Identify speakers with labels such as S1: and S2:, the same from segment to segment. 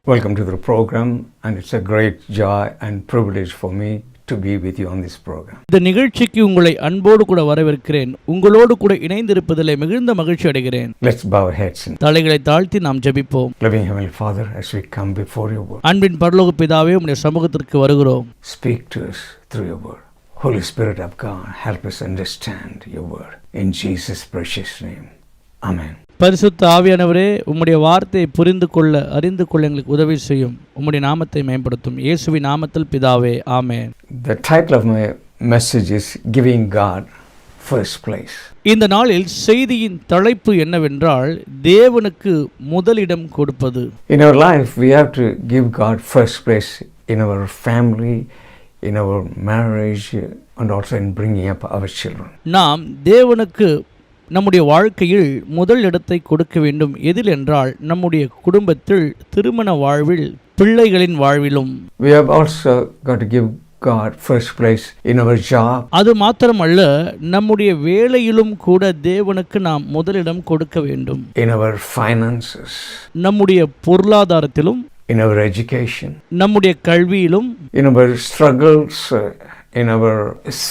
S1: Welcome to the program, and it's a great joy and privilege for me to be with you on this program.
S2: இந்த நிகழ்ச்சிக்கு உங்களை அன்போடு கூட வரவேற்கிறேன். உங்களோடு கூட இணைந்திருப்பதிலே மிகுந்த மகிழ்ச்சி அடைகிறேன்.
S1: Let's bow our heads and
S2: தலைகளை தாழ்த்தி நாம் ஜெபிப்போம்.
S1: loving Heavenly Father, as we come before your word,
S2: அன்பின் பரலோக பிதாவே, உம்முடைய சமூகத்திற்கு வருகிறோம்.
S1: speak to us through your word. Holy Spirit of God, help us understand your word. In Jesus' precious name. Amen.
S2: பரிசுத்த ஆவியானவரே, உம்முடைய வார்த்தையை புரிந்து கொள்ள அறிந்து கொள்ள எங்களுக்கு உதவி செய்யும். உம்முடைய நாமத்தை மேம்படுத்தும். இயேசுவின் நாமத்தில் பிதாவே, ஆமென்.
S1: The title of my message is Giving God First Place.
S2: இந்த நாளில் செய்தியின் தலைப்பு என்னவென்றால், தேவனுக்கு முதலிடம் கொடுப்பது.
S1: In our life, we have to give God first place in our family, in our marriage, and also in bringing up our children.
S2: நாம் தேவனுக்கு நம்முடைய வாழ்க்கையில் முதல் இடத்தை கொடுக்க வேண்டும். எதில் என்றால், நம்முடைய குடும்பத்தில், திருமண வாழ்வில், பிள்ளைகளின் வாழ்விலும்.
S1: We have also got to give God first place in our job.
S2: அது மாத்திரமல்ல, நம்முடைய வேலையிலும் கூட தேவனுக்கு நாம் முதலிடம் கொடுக்க வேண்டும்.
S1: In our finances.
S2: நம்முடைய பொருளாதாரத்திலும்,
S1: in our education.
S2: நம்முடைய கல்வியிலும்,
S1: in our struggles, in our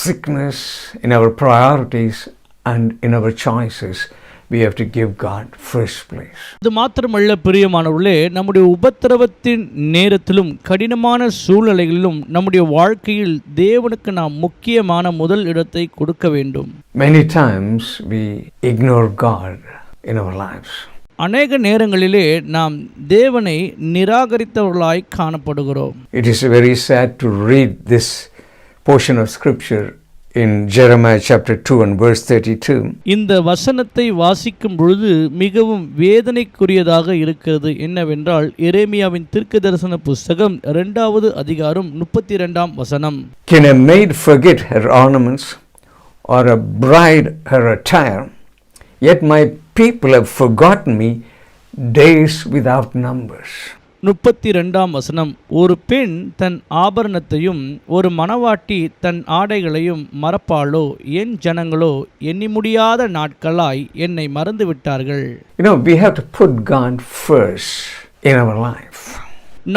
S1: sickness, in our priorities, and in our choices, we have to give God first place.
S2: இது மாத்திரமல்ல பிரியமானவர்களே, நம்முடைய உபத்திரவத்தின் நேரத்திலும் கடினமான சூழ்நிலைகளிலும் நம்முடைய வாழ்க்கையில் தேவனுக்கு நாம் முக்கியமான முதல் இடத்தை கொடுக்க வேண்டும்.
S1: Many times we ignore God in our lives.
S2: அநேக நேரங்களிலே நாம் தேவனை நிராகரித்தவர்களாய் காணப்படுகிறோம்.
S1: It is very sad to read this portion of scripture in Jeremiah chapter 2 and verse 32.
S2: இந்த வசனத்தை வாசிக்கும் பொழுது மிகவும் வேதனைக்குரியதாக இருக்கிறது. என்னவென்றால், எரேமியாவின் தீர்க்கதரிசன புத்தகம் 2வது அதிகாரம் 32ஆம் வசனம்.
S1: Can a maid forget her ornaments, or a bride her attire? Yet my people have forgotten me days without numbers.
S2: 32ஆம் வசனம். ஒரு பெண் தன் ஆபரணத்தையும் ஒரு மணவாட்டி தன் ஆடைகளையும் மறப்பாளோ? என் ஜனங்களோ எண்ணி முடியாத நாட்களாய் என்னை மறந்து விட்டார்கள்.
S1: You know, we have to put God first in our life.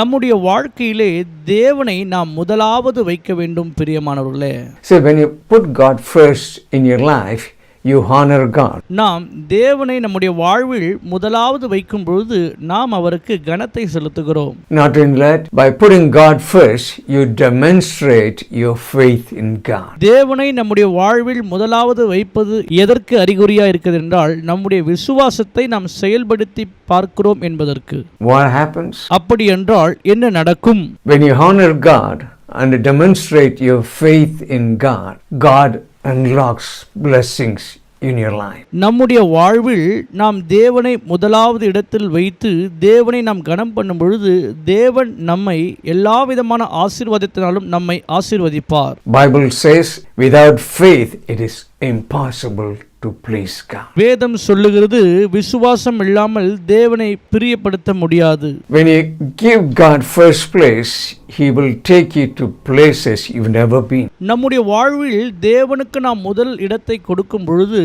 S2: நம்முடைய வாழ்க்கையிலே தேவனை நாம் முதலாவது வைக்க வேண்டும் பிரியமானவர்களே.
S1: So when you put God first in your life, you honor God.
S2: நாம் தேவனை நம்முடைய வாழ்வில் முதலாவது வைக்கும் பொழுது நாம் அவருக்கு கனத்தை செலுத்துகிறோம்.
S1: Not only that, by putting God first, you demonstrate your faith in God.
S2: தேவனை நம்முடைய வாழ்வில் முதலாவது வைப்பது எதற்கு அறிகுறியா இருக்கிறது என்றால், நம்முடைய விசுவாசத்தை நாம் செயல்படுத்தி பார்க்கிறோம் என்பதற்கு.
S1: What happens?
S2: அப்படி என்றால் என்ன நடக்கும்?
S1: When you honor God and demonstrate your faith in God, God unlocks blessings in your life.
S2: நம்முடைய வாழ்வில் நாம் தேவனை முதலாவது இடத்தில் வைத்து தேவனை நாம் கனம் பண்ணும் பொழுது தேவன் நம்மை எல்லா விதமான ஆசீர்வாதத்தினாலும் நம்மை ஆசீர்வதிப்பார்.
S1: Bible says without faith it is impossible to please God.
S2: வேதம் சொல்லுகிறது, விசுவாசம் இல்லாமல் தேவனை பிரியப்படுத்த முடியாது.
S1: When you give God first place, he will take you to places you've never been.
S2: நம்முடைய வாழ்வில் தேவனுக்கு நாம் முதல் இடத்தை கொடுக்கும் பொழுது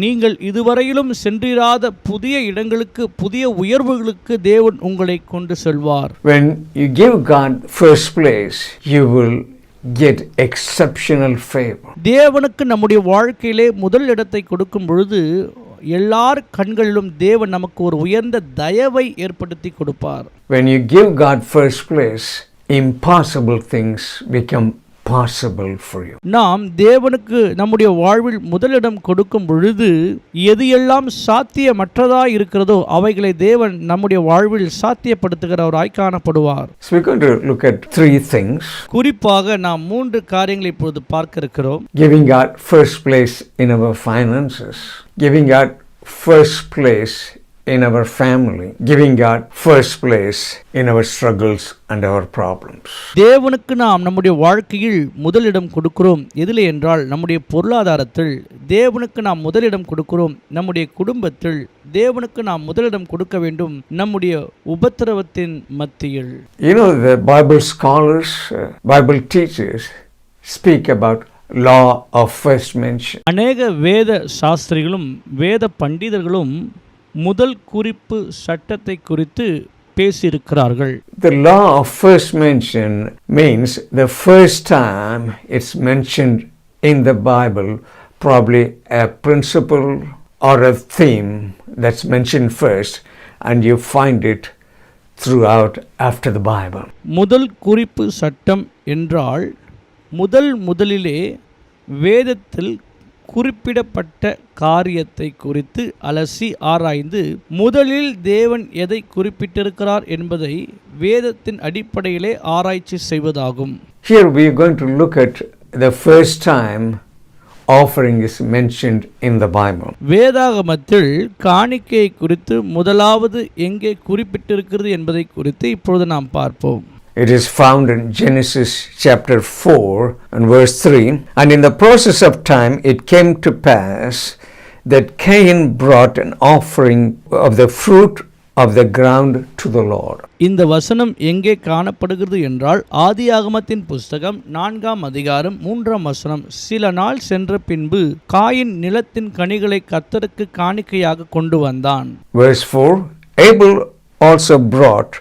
S2: நீங்கள் இதுவரையிலும் சென்றிராத புதிய இடங்களுக்கு, புதிய உயர்வுகளுக்கு தேவன் உங்களை கொண்டு செல்வார்.
S1: When you give God first place, you will get exceptional favor.
S2: தேவனுக்கு நம்முடைய வாழ்க்கையிலே முதல் இடத்தை கொடுக்கும் பொழுது எல்லார் கண்களிலும் தேவன் நமக்கு ஒரு உயர்ந்த தயவை ஏற்படுத்தி கொடுப்பார்.
S1: When you give God first place, impossible things become possible for you.
S2: நாம் தேவனுக்கு நம்முடைய வாழ்வில் முதலிடம் கொடுக்கும் பொழுது எது எல்லாம் சாத்தியமற்றதாய் இருக்கிறதோ அவைகளை தேவன் நம்முடைய வாழ்வில் சாத்தியப்படுத்துகிறவராய் காணப்படுவார்.
S1: So we're going to look at 3 things.
S2: குறிப்பாக நாம் 3 காரியங்களை இப்பொழுது பார்க்க இருக்கிறோம்.
S1: Giving God first place in our finances, giving God first place in our family, giving God first place in our struggles and our problems.
S2: தேவனுக்கு நாம் நம்முடைய வாழ்க்கையில் முதலிடம் கொடுக்கிறோம். எதிலே என்றால், நம்முடைய பொருளாதாரத்தில் தேவனுக்கு நாம் முதலிடம் கொடுக்கிறோம். நம்முடைய குடும்பத்தில் தேவனுக்கு நாம் முதலிடம் கொடுக்க வேண்டும். நம்முடைய உபத்திரவத்தின் மத்தியில்.
S1: You know, the Bible scholars, Bible teachers speak about law of first mention.
S2: அநேக வேத சாஸ்திரிகளும் வேத பண்டிதர்களும் முதல் குறிப்பு சட்டத்தை குறித்து பேசியிருக்கிறார்கள்.
S1: The law of first mention means the first time it's mentioned in the Bible, probably a principle or a theme that's mentioned first, and you find it throughout after the Bible.
S2: முதல் குறிப்பு சட்டம் என்றால் முதலிலே வேதத்தில் குறிப்பிடப்பட்ட காரியத்தை குறித்து அலசி ஆராய்ந்து முதலில் தேவன் எதை குறிப்பிட்டிருக்கிறார் என்பதை வேதத்தின் அடிப்படையிலே ஆராய்ச்சி செய்வதாகும்.
S1: Here we are going to look at the first time offering is mentioned in the Bible.
S2: வேதாகமத்தில் காணிக்கை குறித்து முதலாவது எங்கே குறிப்பிட்டிருக்கிறது என்பதை குறித்து இப்பொழுது நாம் பார்ப்போம்.
S1: It is found in Genesis chapter 4 and verse 3. And in the process of time it came to pass that Cain brought an offering of the fruit of the ground to the Lord.
S2: இந்த வசனம் எங்கே காணப்படுகிறது என்றால் ஆதியாகமத்தின் புஸ்தகம் 4ஆம் அதிகாரம் 3ஆம் வசனம். சில நாள் சென்ற பின்பு காயின் நிலத்தின் கனிகளை கர்த்தருக்கு காணிக்கையாக கொண்டு வந்தான்.
S1: Verse 4. Abel also brought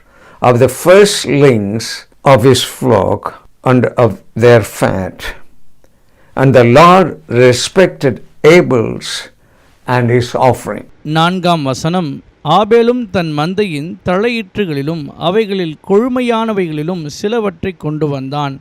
S1: of the firstlings of his flock and of their fat. And the Lord respected Abel's and his offering. 4ஆம்
S2: வசனம். ஆபேலும் தன் மந்தையின் தலையீற்றுகளிலும் அவைகளில் கொழுமையானவைகளிலும் சிலவற்றை கொண்டு வந்தான்.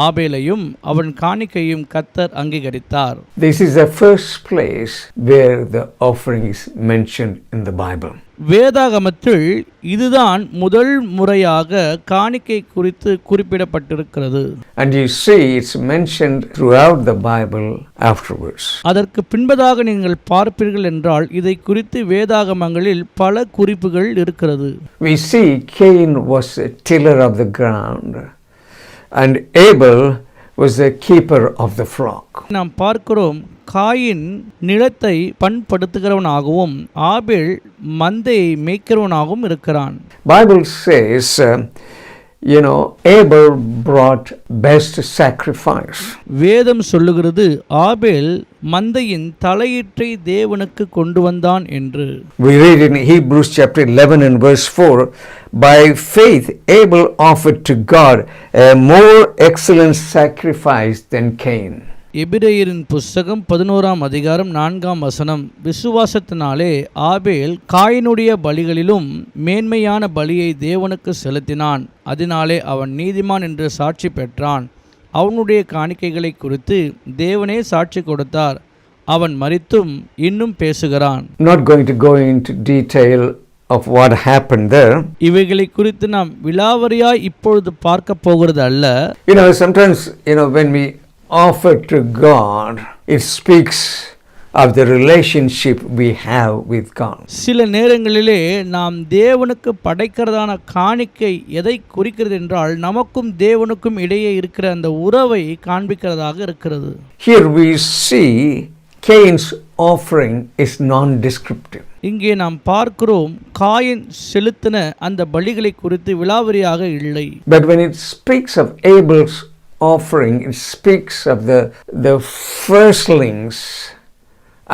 S2: ஆபேலையும் அவன் காணிக்கையும் கர்த்தர் அங்கீகரித்தார்.
S1: This is the first place where the offering is mentioned in the Bible.
S2: வேதாகமத்தில் இதுதான் முதல் முறையாக காணிக்கை குறித்து குறிப்பிடப்பட்டிருக்கிறது.
S1: And you see it's mentioned throughout the Bible afterwards.
S2: அதற்கு பின்பதாக நீங்கள் பார்ப்பீர்கள் என்றால் இதை குறித்து வேதாகமங்களில் பல குறிப்புகள் இருக்கிறது.
S1: We see Cain was a tiller of the ground and Abel was the keeper of the flock.
S2: நாம் பார்க்கிறோம் காயின் நிலத்தை பண்படுத்துகிறவனாகவும் ஆபேல் மந்தையை மேய்க்கிறவனாகவும் இருக்கிறான்.
S1: Bible says Abel brought best sacrifice.
S2: வேதம் சொல்லுகிறது ஆபேல் மந்தையின் தலையீற்றை தேவனுக்கு கொண்டு வந்தான் என்று.
S1: We read in Hebrews chapter 11 and verse 4, by faith Abel offered to God a more excellent sacrifice than Cain.
S2: எபிரேயரின் புஸ்தகம் 11ஆம் அதிகாரம் 4ஆம் வசனம். விசுவாசத்தினாலே ஆபேல் காயினுடைய பலிகளிலும் மேன்மையான பலியை தேவனுக்கு செலுத்தினான். அதனாலே அவன் நீதிமான் என்று சாட்சி பெற்றான். அவனுடைய காணிக்கைகளை குறித்து தேவனே சாட்சி கொடுத்தார். அவன் மரித்தும் இன்னும் பேசுகிறான்.
S1: Not going to go into detail of what happened there.
S2: இவைகளை குறித்து நாம் விலாவரியாய் இப்பொழுது பார்க்க போகிறது அல்ல.
S1: Sometimes when we offer to God, it speaks of the relationship we have with God.
S2: சில நேரங்களிலே நாம் தேவனுக்கு படைக்கிறதான காணிக்கை எதை குறிக்கிறது என்றால் நமக்கும் தேவனுக்கும் இடையே இருக்கிற அந்த உறவை காண்பிக்கிறதாக இருக்கிறது.
S1: Here we see Cain's offering is non-descriptive.
S2: இங்கே நாம் பார்க்கிறோம் காயின் செலுத்தின அந்த பலிகளை குறித்து விலாவரியாக இல்லை.
S1: But when it speaks of Abel's offering, it speaks of the firstlings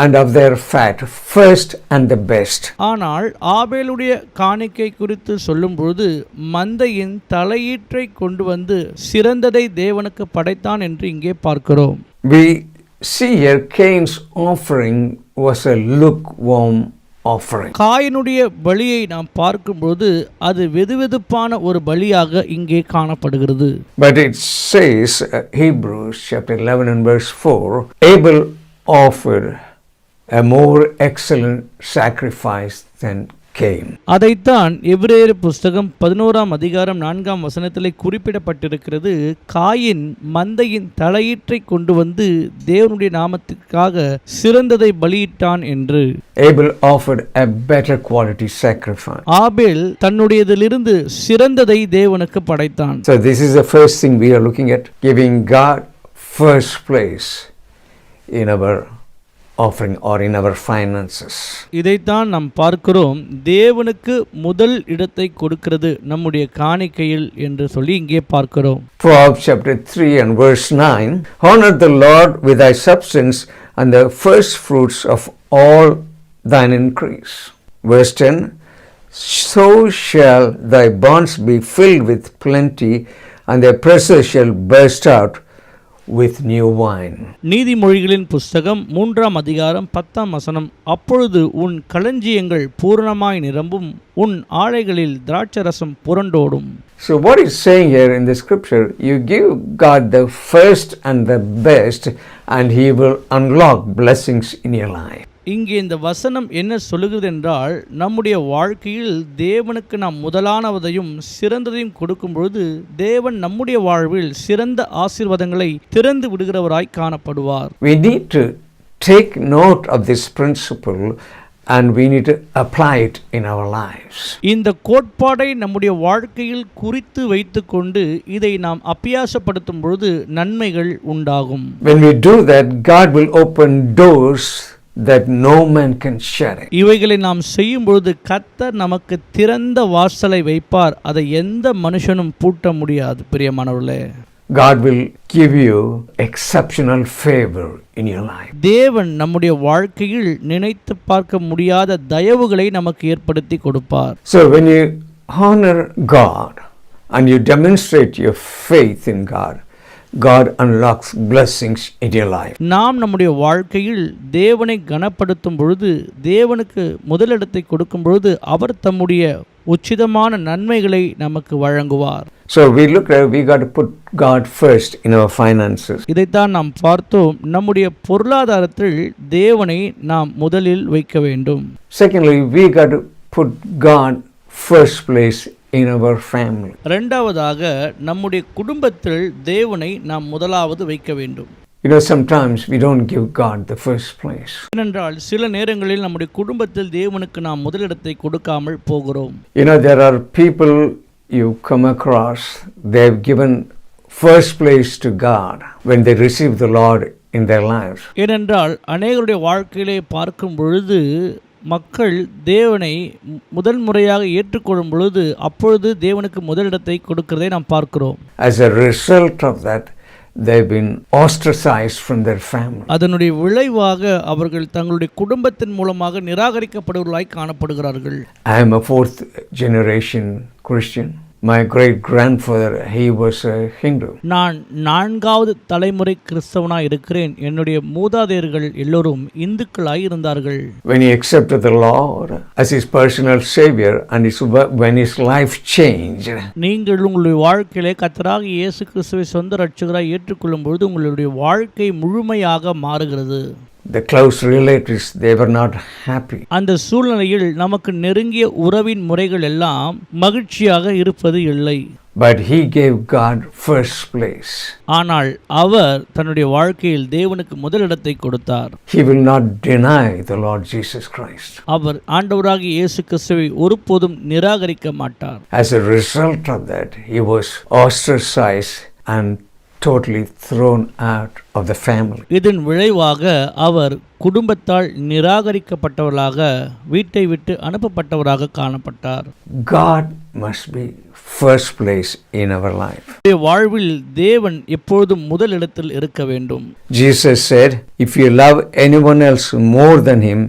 S1: and of their fat, first and the best.
S2: ஆனால் ஆபேலுடைய காணிக்கை குறித்து சொல்லும்போது மந்தையின் தலையீற்றை கொண்டு வந்து சிறந்ததை தேவனுக்கு படைத்தான் என்று இங்கே பார்க்கிறோம்.
S1: We see here Cain's offering was a lukewarm offering.
S2: காயினுடைய பலியை நாம் பார்க்கும்போது அது வெதுவெதுப்பான ஒரு பலியாக இங்கே காணப்படுகிறது.
S1: But it says Hebrews chapter 11 and verse 4, Abel offered a more excellent sacrifice than Cain.
S2: அதைத்தான் எபிரேயர் புஸ்தகம் 11ஆம் அதிகாரம் 4ஆம் வசனத்திலே குறிப்பிடப்பட்டிருக்கிறது. காயின் மந்தையின் தலையீற்றை கொண்டு வந்து தேவனுடைய நாமத்திற்காக சிறந்ததை பலியிட்டான் என்று.
S1: Abel offered a better quality sacrifice.
S2: ஆபேல் தன்னுடையதிலிருந்து சிறந்ததை தேவனுக்கு படைத்தான்.
S1: So this is the first thing we are looking at, giving God first place in our offering or in our finances.
S2: இதைத்தான் நாம் பார்க்கிறோம், தேவனுக்கு முதல் இடத்தை கொடுக்கிறது நம்முடைய காணிக்கையில் என்று சொல்லி இங்கே பார்க்கிறோம்.
S1: Proverbs chapter 3 and verse 9, honor the Lord with thy substance and the first fruits of all thine increase. Verse 10, so shall thy barns be filled with plenty, and thy presses shall burst out with new wine.
S2: நீதிமொழிகளின் புஸ்தகம் 3ஆம் அதிகாரம் 10ஆம் வசனம். அப்பொழுது உன் களஞ்சியங்கள் பூரணமாய் நிரம்பும், உன் ஆலைகளில் திராட்சரசம் புரண்டோடும்.
S1: So what he's saying here in the scripture, you give God the first and the best, and he will unlock blessings in your life.
S2: இங்கே இந்த வசனம் என்ன சொல்லுகிறது என்றால், நம்முடைய வாழ்க்கையில் தேவனுக்கு நாம் முதலானவதையும் சிறந்ததையும் கொடுக்கும் பொழுது தேவன் நம்முடைய வாழ்வில் சிறந்த ஆசீர்வாதங்களை திறந்து விடுகிறவராய் காணப்படுவார்.
S1: We need to take note of this principle and we need to apply it in our lives.
S2: இந்த கோட்பாடை நம்முடைய வாழ்க்கையில் குறித்து வைத்துக்கொண்டு இதை நாம் அபியாசப்படுத்தும் பொழுது நன்மைகள் உண்டாகும்.
S1: When we do that, God will open doors that no man can shut.
S2: இவைகளை நாம் செய்யும் பொழுது கர்த்தர் நமக்கு திறந்த வாசலை வைப்பார், அதை எந்த மனுஷனும் பூட்ட முடியாது. பிரியமானவர்களே,
S1: God will give you exceptional favor in your life.
S2: தேவன் நம்முடைய வாழ்க்கையில் நினைத்து பார்க்க முடியாத தயவுகளை நமக்கு ஏற்படுத்தி கொடுப்பார்.
S1: So when you honor God and you demonstrate your faith in God, God unlocks blessings in your life.
S2: நாம் நம்முடைய வாழ்க்கையில் தேவனை கனப்படுத்தும் பொழுது, தேவனுக்கு முதலிடத்தை கொடுக்கும் பொழுது அவர் தம்முடைய உச்சிதமான நன்மைகளை நமக்கு வழங்குவார்.
S1: So we got to put God first in our finances.
S2: இதைத்தான் நாம் பார்த்தோம். நம்முடைய பொருளாதாரத்தில் தேவனை நாம் முதலில் வைக்க வேண்டும்.
S1: Secondly, we got to put God first place in our family.
S2: இரண்டாவதாக நம்முடைய குடும்பத்தில் தேவனை நாம் முதலாவது வைக்க வேண்டும்.
S1: Sometimes we don't give God the first place.
S2: ஏனென்றால் சில நேரங்களில் நம்முடைய குடும்பத்தில் தேவனுக்கு நாம் முதலிடத்தை கொடுக்காமல் போகிறோம்.
S1: There are people you come across, they've given first place to God when they receive the Lord in their lives.
S2: ஏனென்றால் அநேகருடைய வாழ்க்கையிலே பார்க்கும் பொழுது மக்கள் தேவனை முதல் முறையாக ஏற்றுக்கொள்ளும் பொழுது அப்பொழுது தேவனுக்கு முதலிடத்தை கொடுக்கிறதை நாம் பார்க்கிறோம்.
S1: As a result of that, they've been ostracized from their family.
S2: அதனுடைய விளைவாக அவர்கள் தங்களுடைய குடும்பத்தின் மூலமாக நிராகரிக்கப்படுவர்களாய் காணப்படுகிறார்கள்.
S1: I am a fourth generation Christian. My great grandfather, he was a Hindu.
S2: நான் 4வது தலைமுறை கிறிஸ்தவனாய் இருக்கிறேன். என்னுடைய மூதாதையர்கள் எல்லோரும் இந்துக்களாய் இருந்தார்கள்.
S1: When he accepted the Lord as his personal savior and when his life changed,
S2: நீங்கள் உங்களுடைய வாழ்க்கையிலே கர்த்தராகிய இயேசு கிறிஸ்துவை சொந்த இரட்சகராய் ஏற்றுக்கொள்ளும் பொழுது உங்களுடைய வாழ்க்கை முழுமையாக மாறுகிறது.
S1: The close relatives, they were not happy.
S2: அந்த சூழ்நிலையில் நமக்கு நெருங்கிய உறவின் முறைகள் எல்லாம் மகிழ்ச்சியாக இருப்பது இல்லை.
S1: But he gave God first place.
S2: ஆனால் அவர் தன்னுடைய வாழ்க்கையில் தேவனுக்கு முதலிடத்தை கொடுத்தார்.
S1: He will not deny the Lord Jesus Christ.
S2: அவர் ஆண்டவராகிய இயேசு கிறிஸ்துவை ஒருபோதும் நிராகரிக்க மாட்டார்.
S1: As a result of that, he was ostracized and totally thrown out of the family.
S2: இதன் விளைவாக அவர் குடும்பத்தால் நிராகரிக்கப்பட்டவராக, வீட்டை விட்டு அனுப்பப்பட்டவராக காணப்பட்டார்.
S1: God must be first place in our life.
S2: வாழ்வில் தேவன் எப்பொழுதும் முதலிடத்தில் இருக்க வேண்டும்.
S1: Jesus said, if you love anyone else more than him,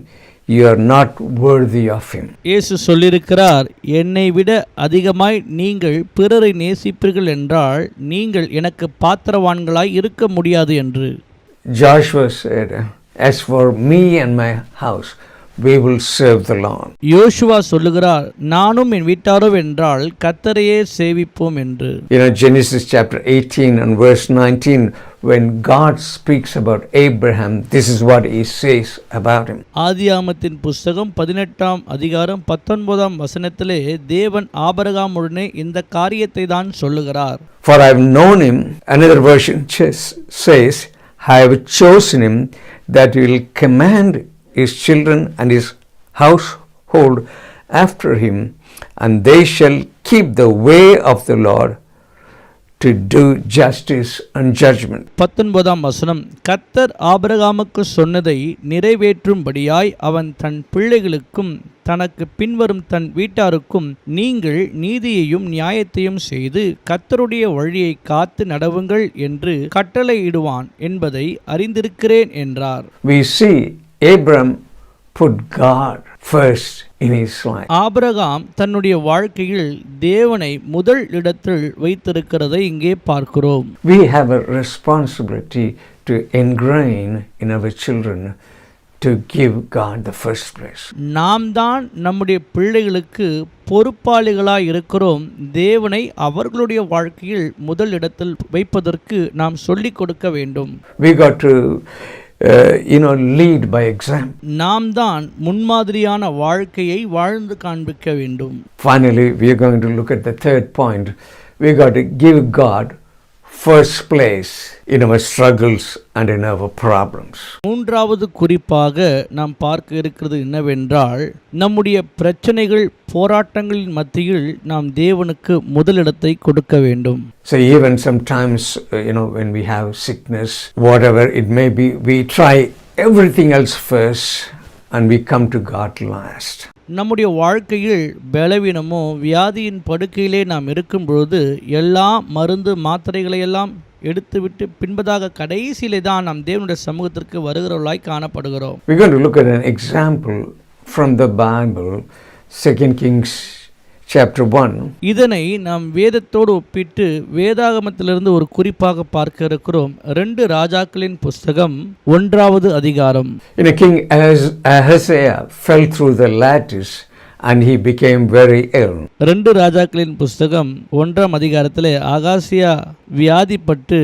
S1: you are not worthy of him.
S2: இயேசு சொல்லியிருக்கிறார், என்னை விட அதிகமாய் நீங்கள் பிறரை நேசிப்பீர்கள் என்றால் நீங்கள் எனக்கு பாத்திரவான்களாய் இருக்க முடியாது என்று.
S1: Joshua said, as for me and my house, we will serve the Lord.
S2: யோசுவா சொல்லுகிறார், நானும் என் வீட்டாரோ என்றால் கர்த்தரையே சேவிப்போம் என்று.
S1: Genesis chapter 18 and verse 19, when God speaks about Abraham, this is what he says about him.
S2: ஆதியாகமத்தின் புஸ்தகம் 18ஆம் அதிகாரம் 19ஆம் வசனத்திலே தேவன் ஆபிரகாமுடனே இந்த காரியத்தை தான் சொல்லுகிறார்.
S1: For I have known him, another version says, I have chosen him that he will command his children and his household after him, and they shall keep the way of the Lord to do justice and judgment.
S2: 19ஆம் வசனம், கர்த்தர் ஆபிரகாமுக்கு சொன்னதை நிறைவேற்றும்படியாய் அவன் தன் பிள்ளைகளுக்கும் தனக்கு பின்வரும் தன் வீட்டாருக்கும் நீங்கள் நீதியையும் நியாயத்தையும் செய்து கர்த்தருடைய வழியை காத்து நடவுங்கள் என்று கட்டளையிடுவான் என்பதை அறிந்திருக்கிறேன் என்றார்.
S1: We see Abraham put God first in his life.
S2: Abraham தன்னுடைய வாழ்க்கையில் தேவனை முதல் இடத்தில் வைத்திருக்கிறதை இங்கே பார்க்கிறோம்.
S1: We have a responsibility to ingrain in our children to give God the first place.
S2: நாம் தான் நம்முடைய பிள்ளைகளுக்கு பொறுப்பாளிகளாய் இருக்கிறோம். தேவனை அவர்களுடைய வாழ்க்கையில் முதல் இடத்தில் வைப்பதற்கு நாம் சொல்லிக் கொடுக்க வேண்டும்.
S1: We got to lead by example.
S2: நாம் தான் முன்மாதிரியான வாழ்க்கையை வாழ்ந்து காண்பிக்க வேண்டும்.
S1: Finally, we are going to look at the third point. We got to give God first place in our struggles and in our problems.
S2: மூன்றாவது குறிப்பாக நாம் பார்க்க இருக்கிறது என்னவென்றால், நம்முடைய பிரச்சனைகள் போராட்டங்களின் மத்தியில் நாம் தேவனுக்கு முதலிடத்தை கொடுக்க வேண்டும்.
S1: So even sometimes when we have sickness, whatever it may be, we try everything else first and we come to God last.
S2: நம்முடைய வாழ்க்கையில் பலவீனமோ வியாதியின் படுக்கையிலே நாம் இருக்கும் பொழுது எல்லா மருந்து மாத்திரைகளை எல்லாம் எடுத்துவிட்டு பின்பதாக கடைசியிலே தான் நாம் தேவனுடைய சமூகத்திற்கு வருகிறவர்களாய் காணப்படுகிறோம்.
S1: We're going to look at an example from the Bible, 2 Kings chapter 1.
S2: இதனை நாம் வேதத்தோடு ஒப்பிட்டு வேதாகமத்திலிருந்து ஒரு குறிப்பாக பார்க்க இருக்கிறோம். 2 ராஜாக்களின் புஸ்தகம் 1வது அதிகாரம்.
S1: King Ahaziah fell through the lattice and he became very ill.
S2: 2 ராஜாக்களின் புஸ்தகம் 1ஆம் அதிகாரத்திலே ஆகாசியா வியாதிப்பட்டு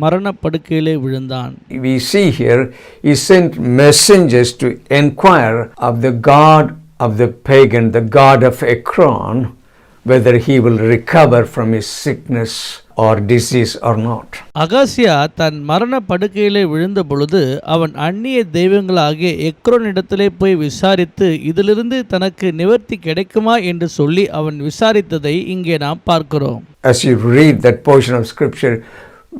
S2: மரணப்படுக்கையிலே விழுந்தான்.
S1: We see here he sent messengers to inquire of the god of the pagan, the god of Ekron, whether he will recover from his sickness or disease or not.
S2: Ahaziah தன் மரண படுக்கையிலே விழுந்த பொழுது அவன் அந்நிய தெய்வங்களாகிய எக்ரோன் இடத்திலே போய் விசாரித்து இதிலிருந்து தனக்கு நிவர்த்தி கிடைக்குமா என்று சொல்லி அவன் விசாரித்ததை இங்கே நாம் பார்க்கிறோம்.
S1: As you read that portion of scripture,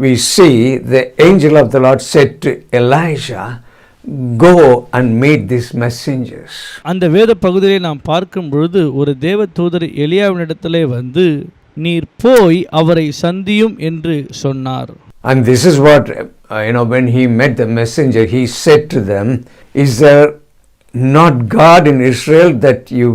S1: we see the angel of the Lord said to Elijah, go and meet these messengers.
S2: அந்த வேத பகுதியை நாம் பார்க்கும் பொழுது ஒரு தேவ தூதர் எலியாவினிடத்திலே வந்து நீர் போய் அவரை சந்தியும் என்று சொன்னார்.
S1: And this is what when he met the messenger, he said to them, is there not God in Israel that you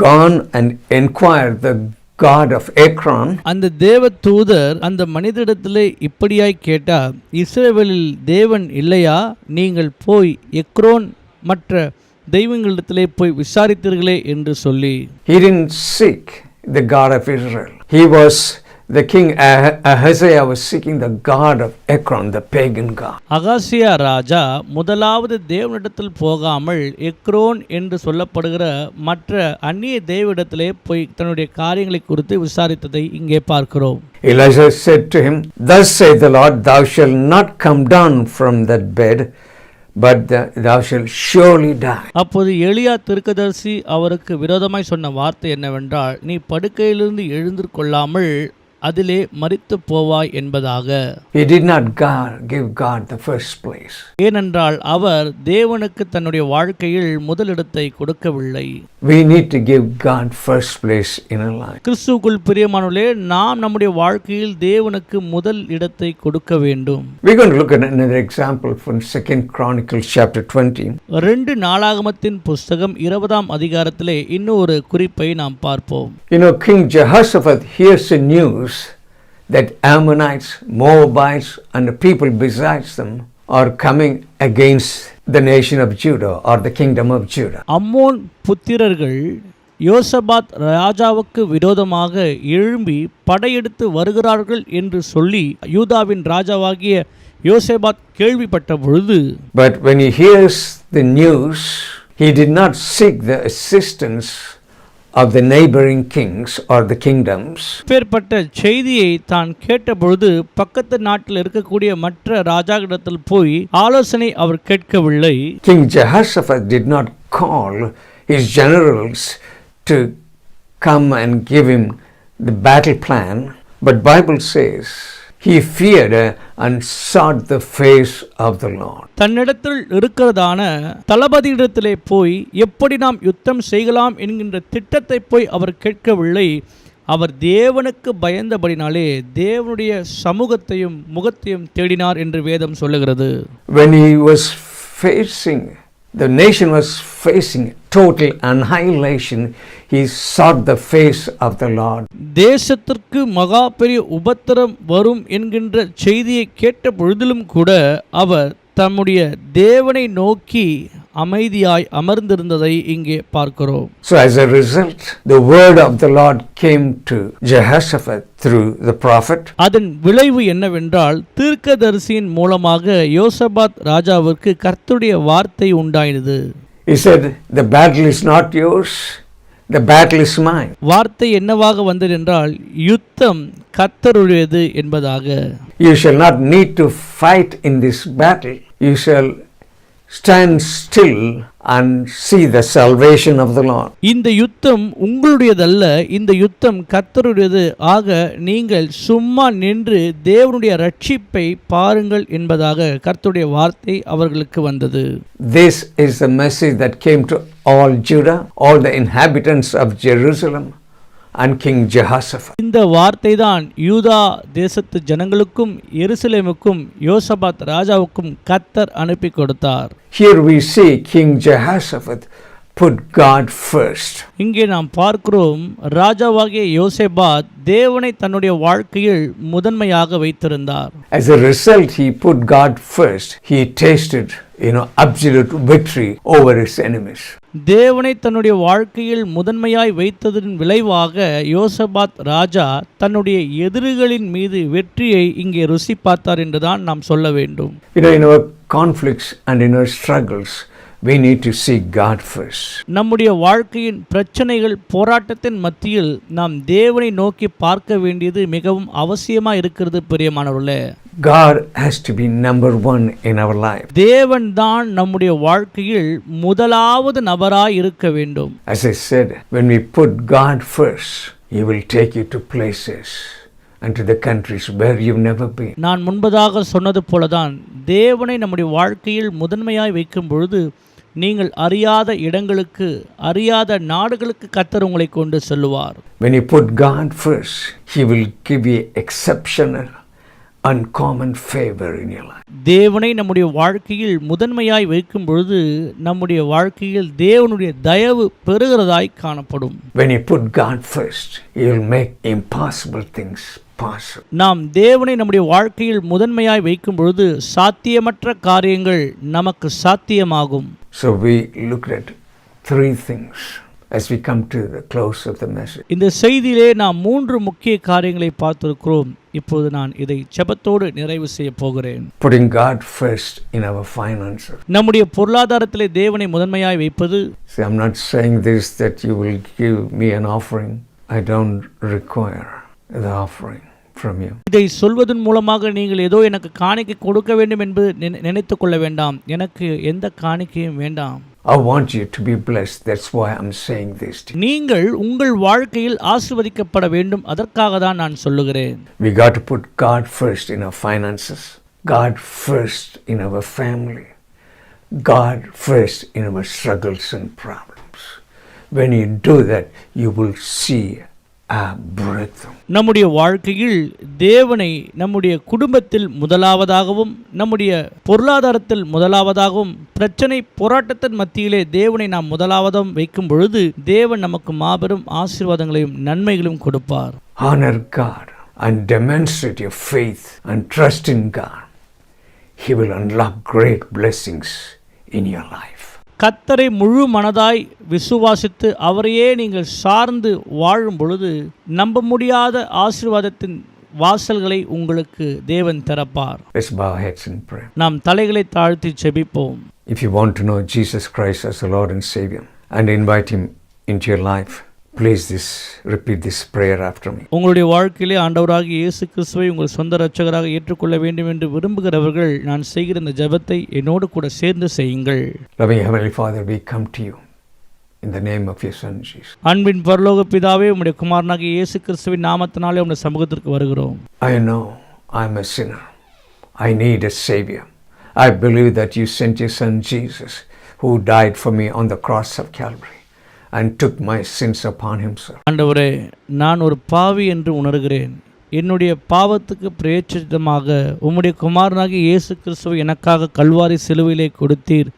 S1: gone and inquired the God of Ekron?
S2: அந்த தேவ தூதர் அந்த மனிதரிடத்திலே இப்படியாய் கேட்டார், இஸ்ரவேலில் தேவன் இல்லையா? நீங்கள் போய் எக்ரோன் மற்ற தெய்வங்களிடத்திலே போய் விசாரித்தீர்களே என்று சொல்லி.
S1: He didn't seek the God of Israel. The king Ahaziah was seeking the god of Ekron, the pagan god.
S2: Ahaziah ராஜா முதலாவது தேவனிடத்தில் போகாமல் எக்ரோன் என்று சொல்லப்படுகிற மற்ற அந்நிய தேவனிடத்திலே போய் தன்னுடைய காரியங்களை குறித்து விசாரித்ததை இங்கே பார்க்கிறோம்.
S1: Elijah said to him, thus saith the Lord, thou shalt not come down from that bed, but thou shalt surely die.
S2: அப்போது எலியா தீர்க்கதரிசி அவருக்கு விரோதமாய் சொன்ன வார்த்தை என்னவென்றால், நீ படுக்கையிலிருந்து எழுந்து கொள்ளாமல் அதிலே மரித்து போவாய் என்பதாக.
S1: He did not give God the first place.
S2: ஏனென்றால் அவர் தேவனுக்கு தன்னுடைய வாழ்க்கையில் முதலிடத்தை கொடுக்கவில்லை.
S1: We need to give God first place in our life.
S2: கிறிஸ்துவுக்குள் பிரியமானவர்களே, நாம் நம்முடைய வாழ்க்கையில் தேவனுக்கு முதல் இடத்தை கொடுக்க வேண்டும்.
S1: We're going to look at another example from 2 Chronicles chapter 20.
S2: 2 நாளாகமத்தின் புஸ்தகம் 20ஆம் அதிகாரத்திலே இன்னொரு குறிப்பை நாம் பார்ப்போம்.
S1: King Jehoshaphat hears the news that Ammonites, Moabites and the people besides them are coming against the nation of Judah or the kingdom of Judah.
S2: Ammon புத்திரர்கள் யோசபாத் ராஜாவுக்கு விரோதமாக எழும்பி படையெடுத்து வருகிறார்கள் என்று சொல்லி யூதாவின் ராஜாவாகிய யோசபாத் கேள்விப்பட்ட பொழுது,
S1: but when he hears the news, he did not seek the assistance of the neighboring kings or the kingdoms.
S2: பேர்பட்ட செய்தியை தான் கேட்டபொழுது பக்கத்து நாட்டில் இருக்கக்கூடிய மற்ற ராஜாக்களிடத்தில் போய் ஆலோசனை அவர் கேட்கவில்லை.
S1: King Jehoshaphat did not call his generals to come and give him the battle plan, but Bible says he feared and sought the face of the Lord.
S2: தன்னிடத்தில் இருக்கிறதான தளபதியிடத்திலே போய் எப்படி நாம் யுத்தம் செய்யலாம் என்கின்ற திட்டத்தை போய் அவர் கேட்கவில்லை. அவர் தேவனுக்கு பயந்தபடினாலே தேவனுடைய சமூகத்தையும் முகத்தையும் தேடினார் என்று வேதம் சொல்லுகிறது.
S1: When he was facing The nation was facing total annihilation. He sought the face of the Lord.
S2: தேசத்திற்கு மகா பெரிய உபத்திரம் வரும் என்கின்ற செய்தியை கேட்ட பொழுதிலும் கூட அவர் தம்முடைய தேவனை நோக்கி அமைதியாய் அமர்ந்திருந்ததை இங்கே பார்க்கிறோம்.
S1: So as a result, the word of the Lord came to Jehoshaphat through the prophet.
S2: அதன் விளைவு என்னவென்றால் தீர்க்கதரிசியின் மூலமாக யோசபாத் ராஜாவிற்கு கர்த்தருடைய வார்த்தை உண்டாயினது.
S1: He said, the battle is not yours, the battle is mine.
S2: வார்த்தை என்னவாக வந்தது என்றால் யுத்தம் கர்த்தருடையது என்பதாக.
S1: You shall not need to fight in this battle. You shall stand still and see the salvation of the Lord.
S2: இந்த யுத்தம் உங்களுடையதல்ல, இந்த யுத்தம் கர்த்தருடையது. ஆக நீங்கள் சும்மா நின்று தேவனுடைய ரட்சிப்பை பாருங்கள் என்பதாக கர்த்தருடைய வார்த்தை அவர்களுக்கு வந்தது.
S1: This is the message that came to all Judah, all the inhabitants of Jerusalem and King Jehoshaphat.
S2: இந்த வார்த்தை தான் யூதா தேசத்து ஜனங்களுக்கும் எருசலேமுக்கும் யோசபாத் ராஜாவுக்கும் கர்த்தர் அனுப்பி கொடுத்தார்.
S1: Here we see King Jehoshaphat put God first.
S2: இங்கே நாம் பார்க்கிறோம் ராஜாவாகிய யோசபாத் தேவனை தன்னுடைய வாழ்க்கையில் முதன்மையாக வைத்திருந்தார்.
S1: As a result, he put God first. He tasted, absolute victory over his enemies.
S2: தேவனை தன்னுடைய வாழ்க்கையில் முதன்மையாய் வைத்ததன் விளைவாக யோசபாத் ராஜா தன்னுடைய எதிரிகளின் மீது வெற்றியை இங்கே ருசி பார்த்தார் என்றுதான் நாம் சொல்ல வேண்டும்.
S1: In our conflicts and in our struggles, we need to seek God first.
S2: நம்முடைய வாழ்க்கையின் பிரச்சனைகள் போராட்டத்தின் மத்தியில் நாம் தேவனை நோக்கி பார்க்க வேண்டியது மிகவும் அவசியமா இருக்கிறது பிரியமானவர்களே.
S1: God has to be number one in our life.
S2: தேவன் தான் நம்முடைய வாழ்க்கையில் முதலாவது நபராய் இருக்க வேண்டும்.
S1: As I said, when we put God first, He will take you to places and to the countries where you've never been.
S2: நான் முன்பதாக சொன்னது போலதான் தேவனை நம்முடைய வாழ்க்கையில் முதன்மையாய் வைக்கும் பொழுது நீங்கள் அறியாத இடங்களுக்கு, அறியாத நாடுகளுக்கு கர்த்தர் உங்களை கொண்டு செல்லுவார்.
S1: When you put God first, He will give you exceptional, uncommon favor in your life.
S2: தேவனை நம்முடைய வாழ்க்கையில் முதன்மையாய் வைக்கும் பொழுது நம்முடைய வாழ்க்கையில் தேவனுடைய தயவு பெருகிறதாய் காணப்படும்.
S1: When you put God first, He will make impossible things possible.
S2: நாம் தேவனை நம்முடைய வாழ்க்கையில் முதன்மையாய் வைக்கும் பொழுது சாத்தியமற்ற காரியங்கள் நமக்கு சாத்தியமாகும்.
S1: So we looked at three things as we come to the close of the message.
S2: இந்த செய்தியிலே நாம் 3 முக்கிய காரியங்களை பார்த்திருக்கிறோம். இப்போது நான் இதை ஜெபத்தோடு நிறைவு செய்ய போகிறேன்.
S1: Putting God first in our finances.
S2: நம்முடைய பொருளாதாரத்திலே தேவனை முதன்மையாய் வைப்பது.
S1: See, I'm not saying this that you will give me an offering. I don't require the offering from you.
S2: இதை சொல்வதன் மூலமாக நீங்கள் ஏதோ எனக்கு காணிக்கை கொடுக்க வேண்டும் என்று நினைத்துக் கொள்ள வேண்டாம். எனக்கு எந்த காணிக்கையும் வேண்டாம்.
S1: I want you to be blessed. That's why I'm saying this.
S2: நீங்கள் உங்கள் வாழ்க்கையில் ஆசீர்வதிக்கப்பட வேண்டும். அதற்காக தான் நான் சொல்லுகிறேன்.
S1: We got to put God first in our finances, God first in our family, God first in our struggles and problems. When you do that, you will see a breakthrough. நம்முடைய வாழ்க்கையில் தேவனை நம்முடைய குடும்பத்தில் முதலாவதாகவும், நம்முடைய பொருளாதாரத்தில் முதலாவதாகவும், பிரச்சனை போராட்டத்தின் மத்தியிலே தேவனை நாம் முதலாவதாகவும் வைக்கும் பொழுது தேவன் நமக்கு மாபெரும் ஆசீர்வாதங்களையும் நன்மைகளையும் கொடுப்பார். Honor God and demonstrate your faith and trust in God. He will unlock great blessings in your life.
S2: கர்த்தரை முழு மனதாய் விசுவாசித்து அவரையே நீங்கள் சார்ந்து வாழும் பொழுது நம்ப முடியாத ஆசீர்வாதத்தின் வாசல்களை உங்களுக்கு தேவன் திறப்பார்.
S1: Let's bow our heads and pray.
S2: நாம் தலைகளை தாழ்த்தி ஜெபிப்போம்.
S1: If you want to know Jesus Christ as the Lord and Savior and invite Him into your life, please repeat this prayer after me.
S2: உங்களுடைய வாழ்க்கையிலே ஆண்டவராகிய இயேசு கிறிஸ்துவை உங்கள் சொந்த இரட்சகராக ஏற்றுக்கொள்ள வேண்டும் என்று விரும்புகிறவர்கள் நான் செய்கிற இந்த ஜெபத்தை என்னோடு கூட சேர்ந்து செய்யுங்கள்.
S1: Loving Heavenly Father, we come to you in the name of your Son Jesus.
S2: அன்பின் பரலோக பிதாவே, உம்முடைய குமாரனாகிய இயேசு கிறிஸ்துவின் நாமத்தினாலே உம்முடைய சமூகத்திற்கு வருகிறோம்.
S1: I know I'm a sinner. I need a Savior. I believe that you sent your Son Jesus, who died for me on the cross of Calvary and took my sins upon himself.
S2: ஆண்டவரே, நான் ஒரு பாவி என்று உணர்கிறேன். என்னுடைய பாவத்துக்கு பிரேட்சிதமாக உம்முடைய குமாரனாகிய இயேசு கிறிஸ்துவை எனக்காக கல்வாரி சிலுவையிலே கொடுத்தீர்.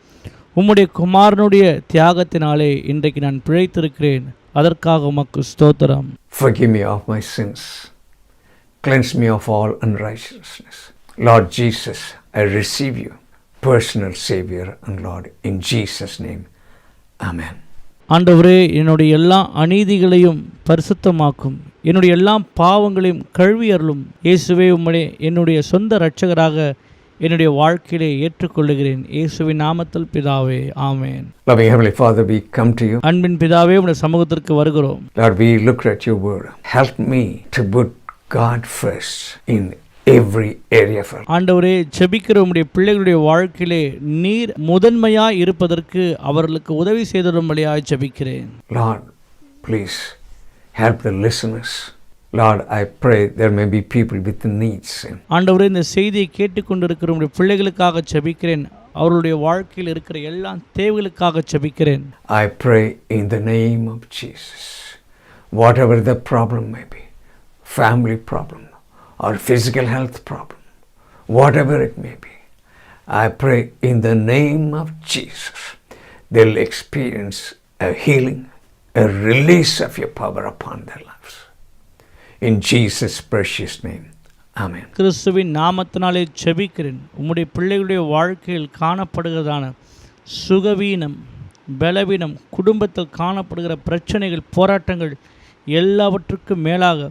S2: உம்முடைய குமாரனுடைய தியாகத்தினாலே இன்றைக்கு நான் பிழைத்திருக்கிறேன். அதற்காக உமக்கு ஸ்தோத்திரம்.
S1: Forgive me of my sins. Cleanse me of all unrighteousness. Lord Jesus, I receive you, personal Savior and Lord, in Jesus' name. Amen.
S2: ஆண்டவரே, என்னுடைய எல்லா அநீதிகளையும் பரிசுத்தமாக்கும், என்னுடைய எல்லா பாவங்களையும் கழுவி அருளும். இயேசுவே, உம்முடைய என்னுடைய சொந்த இரட்சகராக என்னுடைய வாழ்க்கையிலே ஏற்றுக்கொள்ளுகிறேன். இயேசுவின் நாமத்தில் பிதாவே, ஆமென்.
S1: Loving Heavenly Father, we come to you.
S2: அன்பின் பிதாவே, உம்முடைய சமூகத்திற்கு வருகிறோம்.
S1: Lord, we look at your word. Help me to put God first in every area of our life.
S2: ஆண்டவரே, ஜெபிக்கிற உம்முடைய பிள்ளைகளுடைய வாழ்க்கையிலே நீர் முதன்மையாய் இருப்பதற்கு அவர்களுக்கு உதவி செய்திடும்படியாய் ஜெபிக்கிறேன்.
S1: Lord, please help the listeners. Lord, I pray there may be people with needs.
S2: ஆண்டவரே, இந்த செய்தியை கேட்டுக்கொண்டிருக்கிற உம்முடைய பிள்ளைகளுக்காக ஜெபிக்கிறேன். அவர்களுடைய வாழ்க்கையில் இருக்கிற எல்லா தேவைகளுக்காக ஜெபிக்கிறேன்.
S1: I pray in the name of Jesus. Whatever the problem may be, family problem or physical health problem, whatever it may be, I pray in the name of Jesus, they'll experience a healing, a release of your power upon their lives. In Jesus' precious name, Amen.
S2: கிறிஸ்துவின் நாமத்தினாலே ஜெபிக்கிறேன். உம்முடைய பிள்ளைகளுடைய வாழ்க்கையில் காணப்படுகிறதான சுகவீனம், பலவீனம், குடும்பத்தில் காணப்படுகிற பிரச்சனைகள், போராட்டங்கள் எல்லாவற்றுக்கும் மேலாக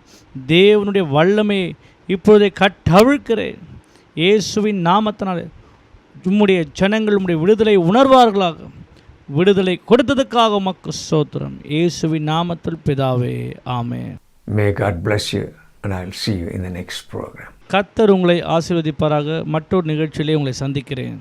S2: தேவனுடைய வல்லமையை இப்பொழுதே கட்டவிழ்க்கிறேன். இயேசுவின் நாமத்தினாலே உம்முடைய ஜனங்கள் உம்முடைய விடுதலை உணர்வார்களாக. விடுதலை கொடுத்ததுக்காக உமக்கு ஸ்தோத்திரம். இயேசுவின் நாமத்தில் பிதாவே, ஆமென்.
S1: May God bless you and I'll see you in the next program.
S2: கர்த்தர் உங்களை ஆசீர்வதிப்பாராக. மற்றொரு நிகழ்ச்சியிலே உங்களை சந்திக்கிறேன்.